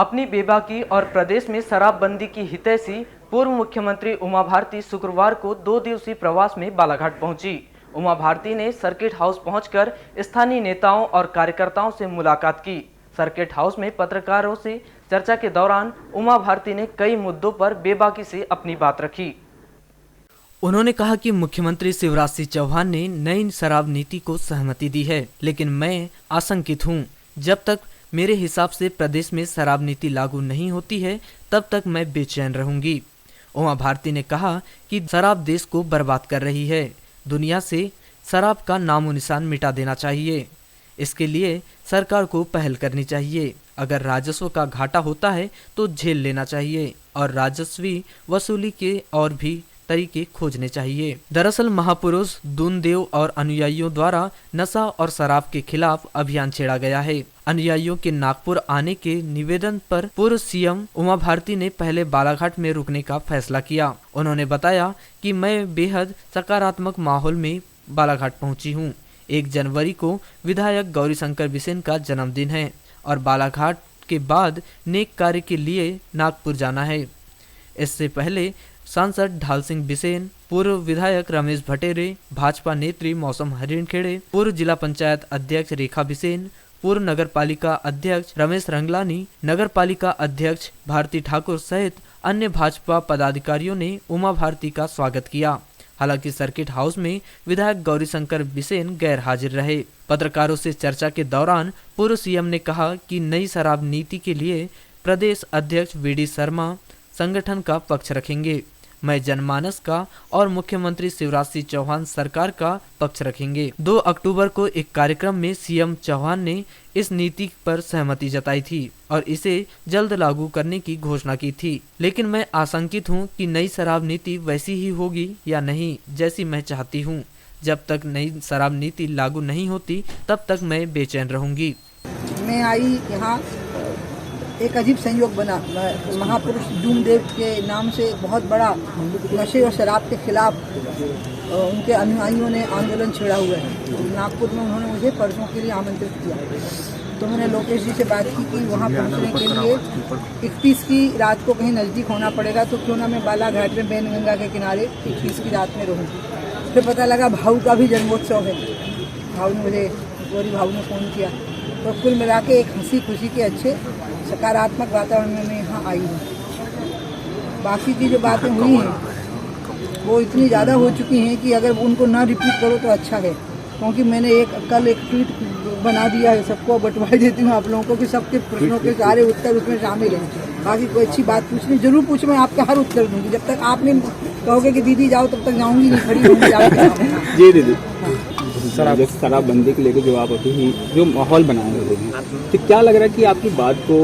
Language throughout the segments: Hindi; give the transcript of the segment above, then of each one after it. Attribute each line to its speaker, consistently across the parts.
Speaker 1: अपनी बेबाकी और प्रदेश में शराबबंदी की हितैषी पूर्व मुख्यमंत्री उमा भारती शुक्रवार को 2 दिवसीय प्रवास में बालाघाट पहुंची। उमा भारती ने सर्किट हाउस पहुंचकर स्थानीय नेताओं और कार्यकर्ताओं से मुलाकात की। सर्किट हाउस में पत्रकारों से चर्चा के दौरान उमा भारती ने कई मुद्दों पर बेबाकी से अपनी बात रखी। उन्होंने कहा कि मुख्यमंत्री शिवराज सिंह चौहान ने नई शराब नीति को सहमति दी है, लेकिन मैं आशंकित हूं। जब तक मेरे हिसाब से प्रदेश में शराब नीति लागू नहीं होती है, तब तक मैं बेचैन रहूंगी। उमा भारती ने कहा कि शराब देश को बर्बाद कर रही है। दुनिया से शराब का नामो निशान मिटा देना चाहिए। इसके लिए सरकार को पहल करनी चाहिए। अगर राजस्व का घाटा होता है तो झेल लेना चाहिए और राजस्वी वसूली के और भी तरीके खोजने चाहिए। दरअसल महापुरुष दूनदेव और अनुयायियों द्वारा नशा और शराब के खिलाफ अभियान छेड़ा गया है। अनुयायियों के नागपुर आने के निवेदन पर पूर्व सीएम उमा भारती ने पहले बालाघाट में रुकने का फैसला किया। उन्होंने बताया कि मैं बेहद सकारात्मक माहौल में बालाघाट पहुंची हूं। 1 जनवरी को विधायक गौरीशंकर बिसेन का जन्मदिन है और बालाघाट के बाद नेक कार्य के लिए नागपुर जाना है। इससे पहले सांसद ढाल सिंह बिसेन, पूर्व विधायक रमेश भटेरे, भाजपा नेत्री मौसम हरिणखेड़े, पूर्व जिला पंचायत अध्यक्ष रेखा बिसेन, पूर्व नगर पालिका अध्यक्ष रमेश रंगलानी, नगर पालिका अध्यक्ष भारती ठाकुर सहित अन्य भाजपा पदाधिकारियों ने उमा भारती का स्वागत किया। हालांकि सर्किट हाउस में विधायक गौरीशंकर बिसेन गैर हाजिर रहे। पत्रकारों से चर्चा के दौरान पूर्व सीएम ने कहा कि नई शराब नीति के लिए प्रदेश अध्यक्ष वीडी शर्मा संगठन का पक्ष रखेंगे। मैं जनमानस का और मुख्यमंत्री शिवराज सिंह चौहान सरकार का पक्ष रखेंगे। 2 अक्टूबर को एक कार्यक्रम में सीएम चौहान ने इस नीति पर सहमति जताई थी और इसे जल्द लागू करने की घोषणा की थी, लेकिन मैं आशंकित हूं कि नई शराब नीति वैसी ही होगी या नहीं जैसी मैं चाहती हूं। जब तक नई शराब नीति लागू नहीं होती तब तक मैं बेचैन रहूंगी।
Speaker 2: मैं आई यहाँ एक अजीब संयोग बना। महापुरुष दूनदेव के नाम से एक बहुत बड़ा नशे और शराब के खिलाफ उनके अनुयायियों ने आंदोलन छेड़ा हुआ है। नागपुर में उन्होंने मुझे परसों के लिए आमंत्रित किया, तो मैंने लोकेश जी से बात की कि वहाँ पहुँचने के लिए 31 की रात को कहीं नज़दीक होना पड़ेगा, तो क्यों ना मैं बालाघाट में बैनगंगा के किनारे 31 की रात में रहूँ। फिर पता लगा भाऊ का भी जन्मोत्सव है। भाऊ ने मुझे गौरी भाऊ ने फ़ोन किया, तो कुल मिला के एक हंसी खुशी के अच्छे सकारात्मक वातावरण में मैं यहाँ आई हूँ। बाकी की जो बातें हुई हैं वो इतनी ज़्यादा हो चुकी हैं कि अगर उनको ना रिपीट करो तो अच्छा है, क्योंकि मैंने कल एक ट्वीट बना दिया है, सबको बंटवा देती हूँ आप लोगों को कि सबके प्रश्नों के सारे उत्तर उसमें शामिल हैं। बाकी कोई अच्छी बात पूछनी जरूर पूछ, मैं आपका हर उत्तर दूँगी। जब तक आप नहीं कहोगे कि दीदी जाओ तब तक जाऊँगी नहीं, खड़ी होंगी।
Speaker 3: जी दीदी, शराबबंदी को लेकर जो आप अभी जो माहौल बनाए हुए हैं, तो क्या लग रहा है कि आपकी बात को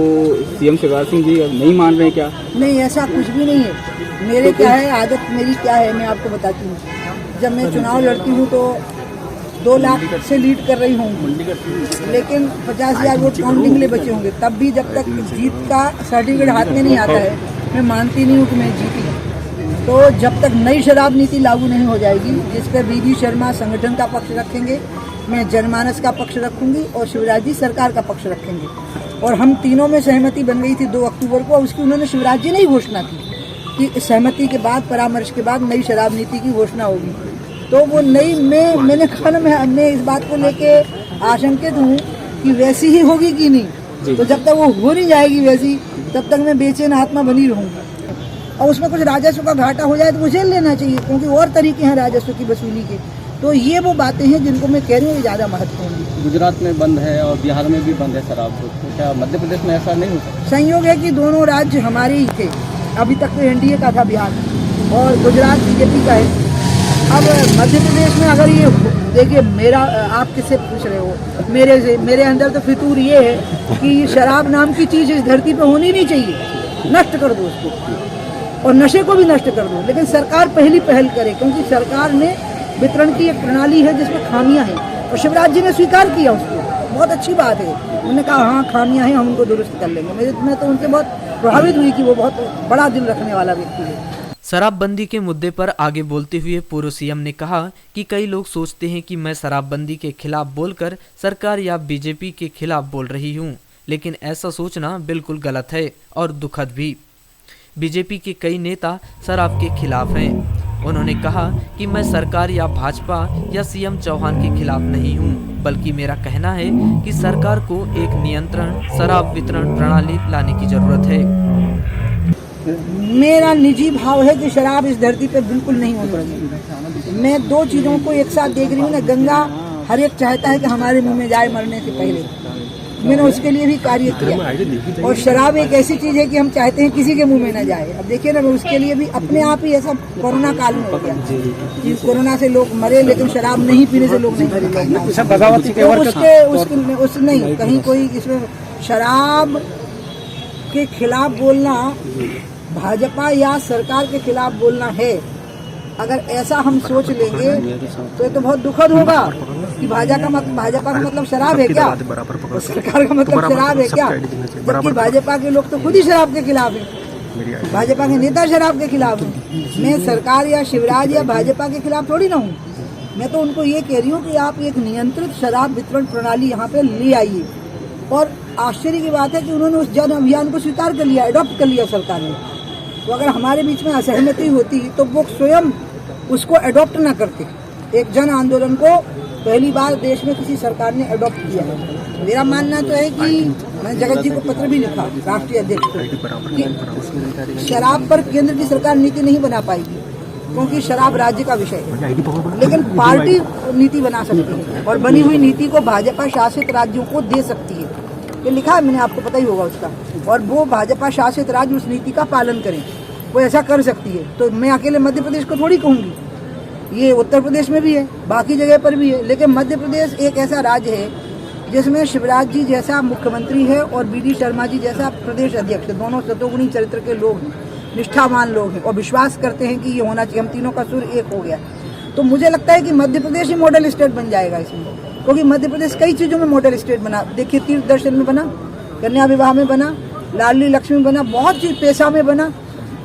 Speaker 3: सीएम शिवराज सिंह जी नहीं मान रहे हैं क्या?
Speaker 2: नहीं, ऐसा कुछ भी नहीं है। मेरे क्या है आदत, मेरी क्या है मैं आपको बताती हूँ। जब मैं चुनाव लड़ती हूँ तो 2 लाख से लीड कर रही हूँ, लेकिन 50,000 वोट काउंटिंग के लिए बचे होंगे। तब भी जब तक जीत का सर्टिफिकेट हाथ में नहीं आता है, मैं मानती नहीं हूँ कि मैं जीती। तो जब तक नई शराब नीति लागू नहीं हो जाएगी, जिस पर वीडी शर्मा संगठन का पक्ष रखेंगे, मैं जनमानस का पक्ष रखूंगी और शिवराज जी सरकार का पक्ष रखेंगे। और हम तीनों में सहमति बन गई थी 2 अक्टूबर को, उसकी उन्होंने शिवराज जी ने ही घोषणा की कि सहमति के बाद, परामर्श के बाद नई शराब नीति की घोषणा होगी। तो वो नई मैंने कहा ना, मैं इस बात को लेके आशंकित हूँ कि वैसी ही होगी कि नहीं। तो जब तक वो हो नहीं जाएगी वैसी, तब तक मैं बेचैन आत्मा बनी रहूँगी। और उसमें कुछ राजस्व का घाटा हो जाए तो मुझे लेना चाहिए, क्योंकि और तरीके हैं राजस्व की वसूली के। तो ये वो बातें हैं जिनको मैं कह रही हूँ ज़्यादा महत्वपूर्ण है।
Speaker 3: गुजरात में बंद है और बिहार में भी बंद है शराब, तो क्या मध्य प्रदेश में ऐसा नहीं हो सकता?
Speaker 2: संयोग है कि दोनों राज्य हमारे ही थे। अभी तक तो एनडीए का था बिहार, और गुजरात बीजेपी का है। अब मध्य प्रदेश में अगर ये देखिए, मेरा आप किससे पूछ रहे हो, मेरे से, मेरे अंदर तो फितूर ये है कि शराब नाम की चीज़ इस धरती पर होनी नहीं चाहिए। नष्ट कर दो उसको और नशे को भी नष्ट कर दो, लेकिन सरकार पहली पहल करे, क्योंकि सरकार ने वितरण की एक प्रणाली है जिसमें खामियां हैं, और शिवराज जी ने स्वीकार किया उसको। बहुत अच्छी बात है, उन्होंने कहा हाँ खामियां हैं, हम उनको दुरुस्त कर लेंगे। मैं तो उनसे बहुत प्रभावित हुई कि वो बहुत बड़ा दिल रखने वाला व्यक्ति है।
Speaker 1: शराबबंदी के मुद्दे पर आगे बोलते हुए पूर्व सीएम ने कहा कि कई लोग सोचते हैं कि मैं शराबबंदी के खिलाफ बोलकर सरकार या बीजेपी के खिलाफ बोल रही हूं। लेकिन ऐसा सोचना बिल्कुल गलत है और दुखद भी। बीजेपी के कई नेता शराब के खिलाफ हैं। उन्होंने कहा कि मैं सरकार या भाजपा या सीएम चौहान के खिलाफ नहीं हूं, बल्कि मेरा कहना है कि सरकार को एक नियंत्रण शराब वितरण प्रणाली लाने की जरूरत है।
Speaker 2: मेरा निजी भाव है कि शराब इस धरती पे बिल्कुल नहीं होनी चाहिए। मैं दो चीज़ों को एक साथ देख रही हूँ ना। गंगा हर एक चाहता है कि हमारे मुंह में जाए मरने से पहले, मैंने उसके लिए भी कार्य किया। और शराब एक ऐसी चीज़ है कि हम चाहते हैं किसी के मुंह में ना जाए। अब देखिए ना, उसके लिए भी अपने आप ही ऐसा कोरोना काल में हो गया कि कोरोना से लोग मरे, लेकिन शराब नहीं पीने से लोग नहीं मरे। उसके नहीं कहीं कोई इसमें शराब के खिलाफ बोलना भाजपा या सरकार के खिलाफ बोलना है। अगर ऐसा हम सोच लेंगे तो ये तो बहुत दुखद होगा कि भाजपा का मतलब शराब है क्या, सरकार का मतलब शराब है क्या, जबकि भाजपा के लोग तो खुद ही शराब के खिलाफ हैं। भाजपा के नेता शराब के खिलाफ हैं। मैं सरकार या शिवराज या भाजपा के खिलाफ थोड़ी ना हूँ। मैं तो उनको ये कह रही हूँ कि आप एक नियंत्रित शराब वितरण प्रणाली यहाँ पे ले आइए। और आश्चर्य की बात है कि उन्होंने उस जन अभियान को स्वीकार कर लिया, अडॉप्ट कर लिया सरकार ने। तो अगर हमारे बीच में असहमति होती तो वो स्वयं उसको अडॉप्ट ना करते। एक जन आंदोलन को पहली बार देश में किसी सरकार ने अडॉप्ट किया है। मेरा मानना तो है कि मैंने जगत जी को पत्र भी लिखा, राष्ट्रीय अध्यक्ष को, कि शराब पर केंद्र की सरकार नीति नहीं बना पाएगी क्योंकि शराब राज्य का विषय है, लेकिन पार्टी नीति बना सकती है और बनी हुई नीति को भाजपा शासित राज्यों को दे सकती है। ये लिखा है मैंने, आपको पता ही होगा उसका। और वो भाजपा शासित राज्य उस नीति का पालन करें, वो ऐसा कर सकती है। तो मैं अकेले मध्य प्रदेश को थोड़ी कहूँगी, ये उत्तर प्रदेश में भी है, बाकी जगह पर भी है। लेकिन मध्य प्रदेश एक ऐसा राज्य है जिसमें शिवराज जी जैसा मुख्यमंत्री है और बीडी शर्मा जी जैसा प्रदेश अध्यक्ष, दोनों सतोगुणी चरित्र के लोग हैं, निष्ठावान लोग हैं और विश्वास करते हैं कि ये होना चाहिए, हम तीनों का सुर एक हो गया। तो मुझे लगता है कि मध्य प्रदेश ही मॉडल स्टेट बन जाएगा इसमें, क्योंकि मध्य प्रदेश कई चीज़ों में मॉडल स्टेट बना। देखिए, तीर्थ दर्शन में बना, कन्या विवाह में बना, लाडली लक्ष्मी बना, बहुत चीज पेशा में बना।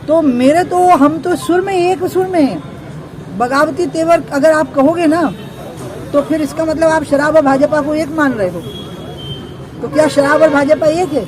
Speaker 2: तो हम तो सुर में एक सुर में हैं। बगावती तेवर अगर आप कहोगे ना तो फिर इसका मतलब आप शराब और भाजपा को एक मान रहे हो। तो क्या शराब और भाजपा एक है?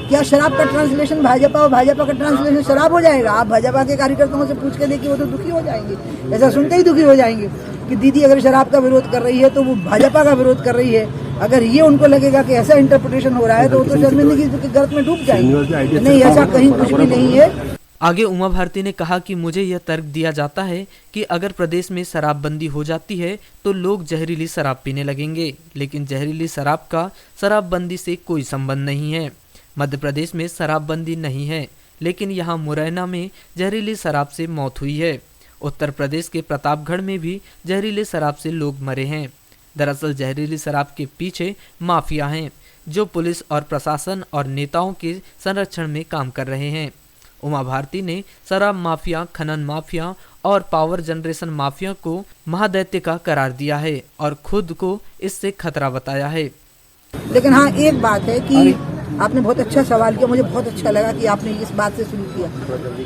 Speaker 2: क्या शराब का ट्रांसलेशन भाजपा और भाजपा का ट्रांसलेशन शराब हो जाएगा? आप भाजपा के कार्यकर्ताओं से पूछ के देखिए, वो तो दुखी हो जाएंगे, ऐसा सुनते ही दुखी हो जाएंगे कि दीदी अगर शराब का विरोध कर रही है तो वो भाजपा का विरोध कर रही है। अगर ये उनको लगेगा कि ऐसा इंटरप्रिटेशन हो रहा है तो वो तो शर्मिंदगी के गर्त में डूब जाएंगे। नहीं, ऐसा कहीं कुछ भी नहीं है।
Speaker 1: आगे उमा भारती ने कहा कि मुझे यह तर्क दिया जाता है कि अगर प्रदेश में शराबबंदी हो जाती है तो लोग जहरीली शराब पीने लगेंगे, लेकिन जहरीली शराब का शराबबंदी से कोई संबंध नहीं है। मध्य प्रदेश में शराबबंदी नहीं है, लेकिन यहाँ मुरैना में जहरीली शराब से मौत हुई है। उत्तर प्रदेश के प्रतापगढ़ में भी जहरीली शराब से लोग मरे हैं। दरअसल जहरीली शराब के पीछे माफिया हैं, जो पुलिस और प्रशासन और नेताओं के संरक्षण में काम कर रहे हैं। उमा भारती ने शराब माफिया, खनन माफिया और पावर जनरेशन माफिया को महादैत्य का करार दिया है और खुद को इससे खतरा बताया है।
Speaker 2: लेकिन हाँ, एक बात है कि आपने बहुत अच्छा सवाल किया, मुझे बहुत अच्छा लगा कि आपने इस बात से शुरू किया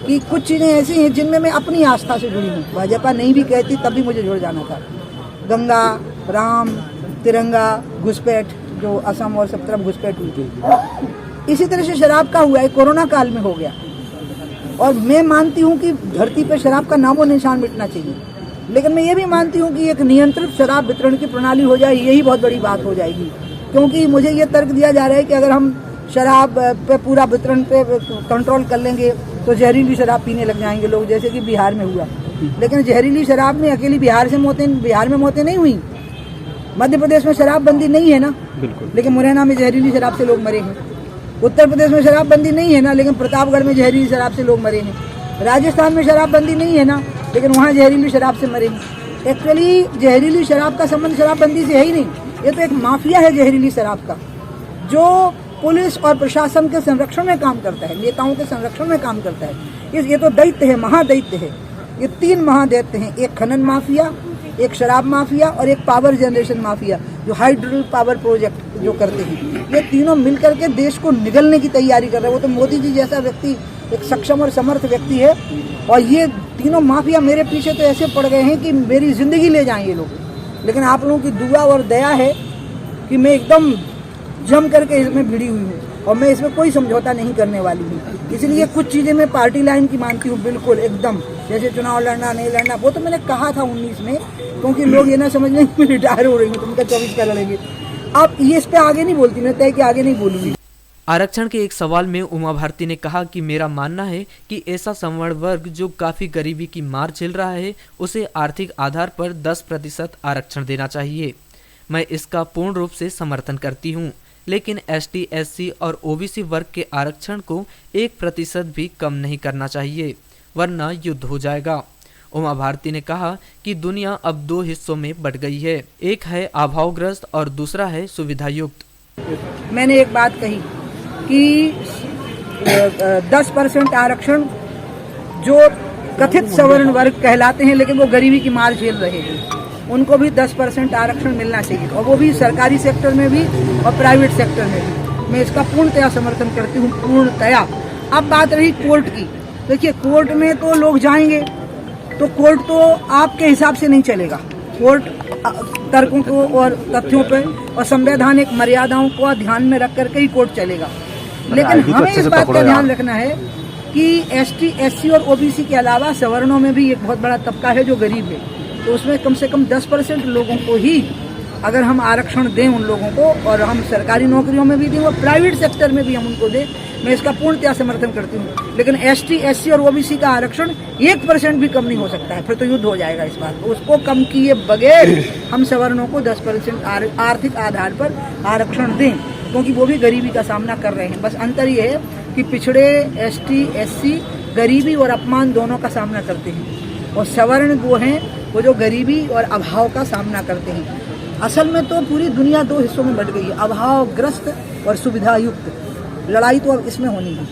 Speaker 2: कि कुछ चीज़ें ऐसी हैं जिनमें मैं अपनी आस्था से जुड़ी हूँ। भाजपा नहीं भी कहती तब भी मुझे जुड़ जाना था। गंगा, राम, तिरंगा, घुसपैठ, जो असम और सब तरफ घुसपैठ हुई थी, इसी तरह से शराब का हुआ है, कोरोना काल में हो गया। और मैं मानती हूँ कि धरती पर शराब का नामो निशान मिटना चाहिए, लेकिन मैं ये भी मानती हूँ कि एक नियंत्रित शराब वितरण की प्रणाली हो जाए, यही बहुत बड़ी बात हो जाएगी। क्योंकि मुझे ये तर्क दिया जा रहा है कि अगर हम शराब पे पूरा वितरण पे कंट्रोल कर लेंगे तो जहरीली शराब पीने लग जाएंगे लोग, जैसे कि बिहार में हुआ। लेकिन जहरीली शराब में अकेली बिहार में मौतें नहीं हुई। मध्य प्रदेश में शराबबंदी नहीं है ना, लेकिन मुरैना में जहरीली शराब से लोग मरे हैं। उत्तर प्रदेश में शराबबंदी नहीं है ना, लेकिन प्रतापगढ़ में जहरीली शराब से लोग मरे हैं। राजस्थान में शराबबंदी नहीं है ना, लेकिन वहाँ जहरीली शराब से मरे हैं। एक्चुअली जहरीली शराब का संबंध शराबबंदी से है ही नहीं। ये तो एक माफिया है जहरीली शराब का, जो पुलिस और प्रशासन के संरक्षण में काम करता है, नेताओं के संरक्षण में काम करता है। ये तो दैत्य है, महादैत्य है। ये 3 महादैत्य हैं, एक खनन माफिया, एक शराब माफिया और एक पावर जनरेशन माफिया, जो हाइड्रो पावर प्रोजेक्ट जो करते हैं। ये तीनों मिलकर के देश को निगलने की तैयारी कर रहे हैं। वो तो मोदी जी जैसा व्यक्ति एक सक्षम और समर्थ व्यक्ति है, और ये तीनों माफिया मेरे पीछे तो ऐसे पड़ गए हैं कि मेरी जिंदगी ले जाएं ये लोग। लेकिन आप लोगों की दुआ और दया है कि मैं एकदम जम करके इसमें भिड़ी हुई हूँ और मैं इसमें कोई समझौता नहीं करने वाली हूँ। इसलिए कुछ चीज़ें मैं पार्टी लाइन की मानती हूँ बिल्कुल एकदम, जैसे चुनाव लड़ना नहीं लड़ना, वो तो मैंने कहा था 19 में, क्योंकि लोग ये ना समझ लें कि रिटायर हो रही हूँ, तुम क्या 24 का लड़ेंगे। अब ये इस पर आगे नहीं बोलती, मैं तय कि आगे नहीं बोलूँगी।
Speaker 1: आरक्षण के एक सवाल में उमा भारती ने कहा कि मेरा मानना है कि ऐसा सवर्ण वर्ग जो काफी गरीबी की मार झेल रहा है उसे आर्थिक आधार पर 10% आरक्षण देना चाहिए। मैं इसका पूर्ण रूप से समर्थन करती हूँ, लेकिन ST, SC और OBC वर्ग के आरक्षण को 1% भी कम नहीं करना चाहिए, वरना युद्ध हो जाएगा। उमा भारती ने कहा कि दुनिया अब 2 हिस्सों में बट गई है, एक है अभावग्रस्त और दूसरा है सुविधायुक्त।
Speaker 2: मैंने एक बात कही कि 10% आरक्षण जो कथित सवर्ण वर्ग कहलाते हैं लेकिन वो गरीबी की मार झेल रहे हैं, उनको भी 10% आरक्षण मिलना चाहिए, और वो भी सरकारी सेक्टर में भी और प्राइवेट सेक्टर में भी। मैं इसका पूर्णतया समर्थन करती हूँ, पूर्णतया। अब बात रही कोर्ट की, देखिए कोर्ट में तो लोग जाएंगे तो कोर्ट तो आपके हिसाब से नहीं चलेगा, कोर्ट तर्कों को और तथ्यों पर और संवैधानिक मर्यादाओं को ध्यान में रख करके ही कोर्ट चलेगा। लेकिन हमें इस बात का ध्यान रखना है कि ST, SC और OBC के अलावा सवर्णों में भी एक बहुत बड़ा तबका है जो गरीब है, तो उसमें कम से कम 10% लोगों को ही अगर हम आरक्षण दें उन लोगों को, और हम सरकारी नौकरियों में भी दें और प्राइवेट सेक्टर में भी हम उनको दें, मैं इसका पूर्णतया समर्थन करती हूँ। लेकिन ST, SC और OBC का आरक्षण 1% भी कम नहीं हो सकता है, फिर तो युद्ध हो जाएगा इस बात। उसको कम किए बगैर हम सवर्णों को 10% आर्थिक आधार पर आरक्षण दें, क्योंकि वो भी गरीबी का सामना कर रहे हैं। बस अंतर ये है कि पिछड़े ST, SC गरीबी और अपमान दोनों का सामना करते हैं, और सवर्ण वो हैं वो जो गरीबी और अभाव का सामना करते हैं। असल में तो पूरी दुनिया 2 हिस्सों में बट गई है, अभावग्रस्त और सुविधायुक्त। लड़ाई तो अब इसमें होनी है,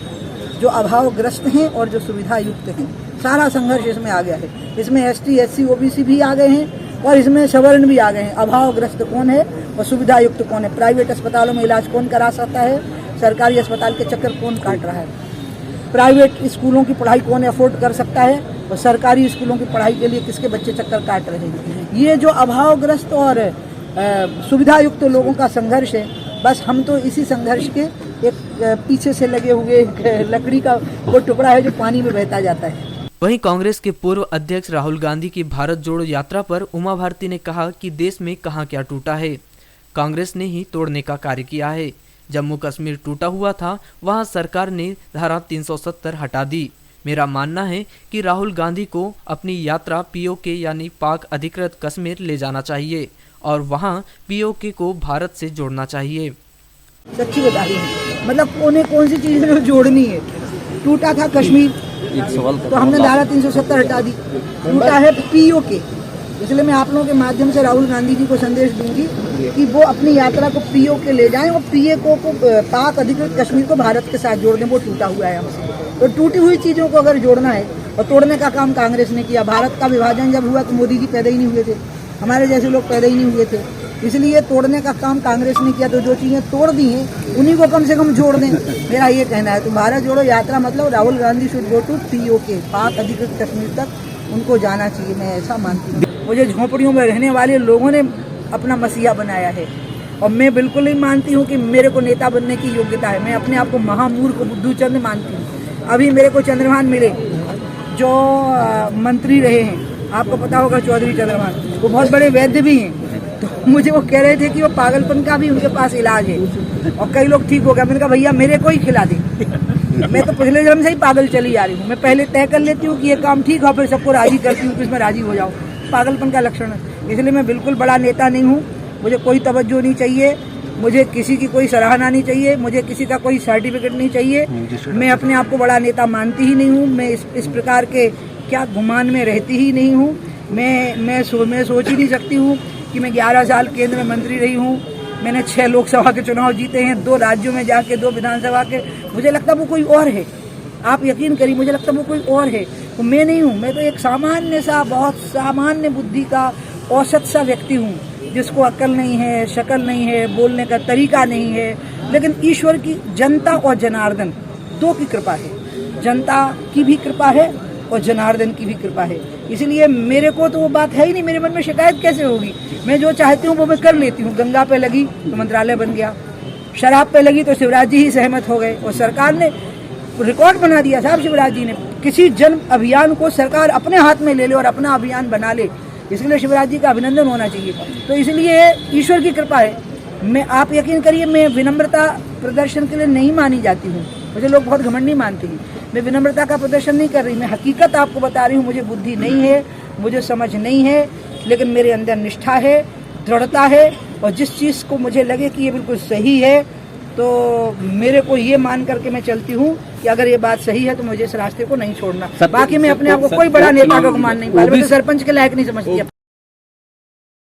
Speaker 2: जो अभावग्रस्त हैं और जो सुविधायुक्त हैं, सारा संघर्ष इसमें आ गया है। इसमें ST, SC, OBC भी आ गए हैं और इसमें सवर्ण भी आ गए हैं। अभावग्रस्त कौन है और सुविधायुक्त कौन है? प्राइवेट अस्पतालों में इलाज कौन करा सकता है? सरकारी अस्पताल के चक्कर कौन काट रहा है? प्राइवेट स्कूलों की पढ़ाई कौन अफोर्ड कर सकता है और सरकारी स्कूलों की पढ़ाई के लिए किसके बच्चे चक्कर काट रहे हैं? ये जो अभावग्रस्त और सुविधायुक्त लोगों का संघर्ष है, बस हम तो इसी संघर्ष के एक पीछे से लगे हुए लकड़ी का वो टुकड़ा है जो पानी में बहता जाता है।
Speaker 1: वहीं कांग्रेस के पूर्व अध्यक्ष राहुल गांधी की भारत जोड़ो यात्रा पर उमा भारती ने कहा कि देश में कहां क्या टूटा है, कांग्रेस ने ही तोड़ने का कार्य किया है। जम्मू कश्मीर टूटा हुआ था, वहां सरकार ने धारा 370 हटा दी। मेरा मानना है कि राहुल गांधी को अपनी यात्रा POK यानी पाक अधिकृत कश्मीर ले जाना चाहिए और वहां POK को भारत से जोड़ना चाहिए।
Speaker 2: सच्ची बता रही हूँ, मतलब उन्हें कौन सी चीज़ जो जोड़नी है? टूटा था कश्मीर तो हमने धारा 370 हटा दी, टूटा है POK। इसलिए मैं आप लोगों के माध्यम से राहुल गांधी जी को संदेश दूंगी कि वो अपनी यात्रा को POK ले जाएं और POK को पाक अधिकृत कश्मीर को भारत के साथ जोड़ दें। वो टूटा हुआ है हमसे, तो टूटी हुई चीज़ों को अगर जोड़ना है, और तोड़ने का काम कांग्रेस ने किया। भारत का विभाजन जब हुआ तो मोदी जी पैदा ही नहीं हुए थे, हमारे जैसे लोग पैदा ही नहीं हुए थे, इसलिए तोड़ने का काम कांग्रेस ने किया। तो जो चीज़ें तोड़ दी हैं उन्हीं को कम से कम जोड़ दें, मेरा ये कहना है। तो भारत जोड़ो यात्रा मतलब Rahul Gandhi should go to POK, Pak अधिकृत कश्मीर तक उनको जाना चाहिए, मैं ऐसा मानती हूँ। मुझे झोंपड़ियों में रहने वाले लोगों ने अपना मसीहा बनाया है, और मैं बिल्कुल नहीं मानती हूँ कि मेरे को नेता बनने की योग्यता है। मैं अपने आप को महामूर्ख बुद्धूचंद मानती हूँ। अभी मेरे को चंद्रभान मिले जो मंत्री रहे हैं, आपको पता होगा चौधरी चंद्रभान, वो बहुत बड़े वैद्य भी हैं। तो मुझे वो कह रहे थे कि वो पागलपन का भी उनके पास इलाज है, और कई लोग ठीक हो गए। मैंने कहा भैया मेरे को ही खिला दे, मैं तो पिछले जन्म से ही पागल चली जा रही हूँ। मैं पहले तय कर लेती हूँ कि ये काम ठीक है, फिर सबको राजी करती हूँ कि इसमें राजी हो जाओ। पागलपन का लक्षण है। इसलिए मैं बिल्कुल बड़ा नेता नहीं हूँ, मुझे कोई तवज्जो नहीं चाहिए, मुझे किसी की कोई सराहना नहीं चाहिए, मुझे किसी का कोई सर्टिफिकेट नहीं चाहिए। मैं अपने आप को बड़ा नेता मानती ही नहीं हूँ। मैं इस प्रकार के क्या गुमान में रहती ही नहीं हूँ। मैं सोच ही नहीं सकती हूँ कि मैं 11 साल केंद्र में मंत्री रही हूँ। मैंने 6 लोकसभा के चुनाव जीते हैं, 2 राज्यों में जाके 2 विधानसभा के। मुझे लगता वो कोई और है, आप यकीन करिए, मुझे लगता वो कोई और है, तो मैं नहीं हूँ। मैं तो एक सामान्य सा, बहुत सामान्य बुद्धि का औसत सा व्यक्ति हूँ, जिसको अक्ल नहीं है, शक्ल नहीं है, बोलने का तरीका नहीं है। लेकिन ईश्वर की, जनता और जनार्दन 2 की कृपा है। जनता की भी कृपा है और जनार्दन की भी कृपा है। इसलिए मेरे को तो वो बात है ही नहीं, मेरे मन में शिकायत कैसे होगी? मैं जो चाहती हूँ वो मैं कर लेती हूँ। गंगा पे लगी तो मंत्रालय बन गया, शराब पे लगी तो शिवराज जी ही सहमत हो गए और सरकार ने रिकॉर्ड बना दिया साहब शिवराज जी ने। किसी जन अभियान को सरकार अपने हाथ में ले ले और अपना अभियान बना ले, इसलिए शिवराज जी का अभिनंदन होना चाहिए। तो इसलिए ईश्वर की कृपा है। मैं, आप यकीन करिए, मैं विनम्रता प्रदर्शन के लिए नहीं मानी जाती हूँ। मुझे लोग बहुत घमंडी मानते हैं। मैं विनम्रता का प्रदर्शन नहीं कर रही, मैं हकीकत आपको बता रही हूँ। मुझे बुद्धि नहीं है, मुझे समझ नहीं है, लेकिन मेरे अंदर निष्ठा है, दृढ़ता है, और जिस चीज़ को मुझे लगे कि ये बिल्कुल सही है तो मेरे को ये मान करके मैं चलती हूँ कि अगर ये बात सही है तो मुझे इस रास्ते को नहीं छोड़ना। बाकी मैं अपने आप को कोई बड़ा नेता का गुमान नहीं पा रही, मैं तो सरपंच के लायक नहीं समझती।